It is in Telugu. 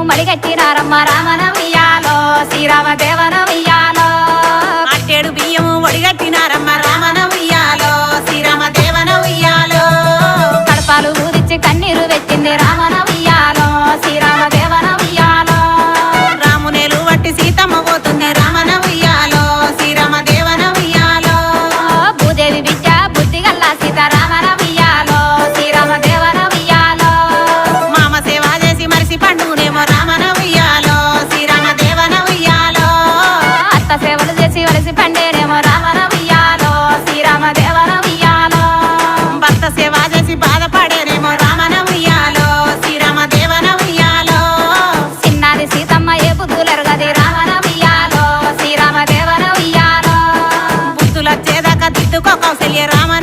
మడిగట్టినారమ్మ రామన ఉయ్యాలో శ్రీరామ దేవన ఉయ్యాలో అట్టేడు బియ్యము ఒడిగట్టినారమ్మ రామన ఉయ్యాలో శ్రీరామ దేవన ఉయ్యాలో కడపాలు ఊదిచ్చి కన్నీరు పెట్టింది రామన ఉయ్యాలో శ్రీరామ దేవన ఉయ్యాలో రామునేలు వట్టి సీతమ్మ పోతుంది రామన ఉయ్యాలో శ్రీరామ దేవన ఉయ్యాలో భూదేవి బిడ్డ బుద్ధి గల్లా సీతారామన ఉయ్యాలో శ్రీరామ దేవన ఉయ్యాలో మామ సేవ చేసి మరిసి పండునేమో రామన ఉయ్యాలో శ్రీరామ దేవన ఉయ్యాలో అత్త సేవలు చేసి వలసి పండేనేమో రామన ఉయ్యాలో శ్రీరామ దేవన ఉయ్యాలో భర్త సేవ చేసి బాధపడేనేమో రామన ఉయ్యాలో శ్రీరామ దేవన ఉయ్యాలో చిన్నారి సీతమ్మ ఏ బుద్ధులెరుగది రామన ఉయ్యాలో శ్రీరామ దేవన ఉయ్యాలో బుద్ధులొచ్చేదాకా దిద్దుకో కౌసల్య రామన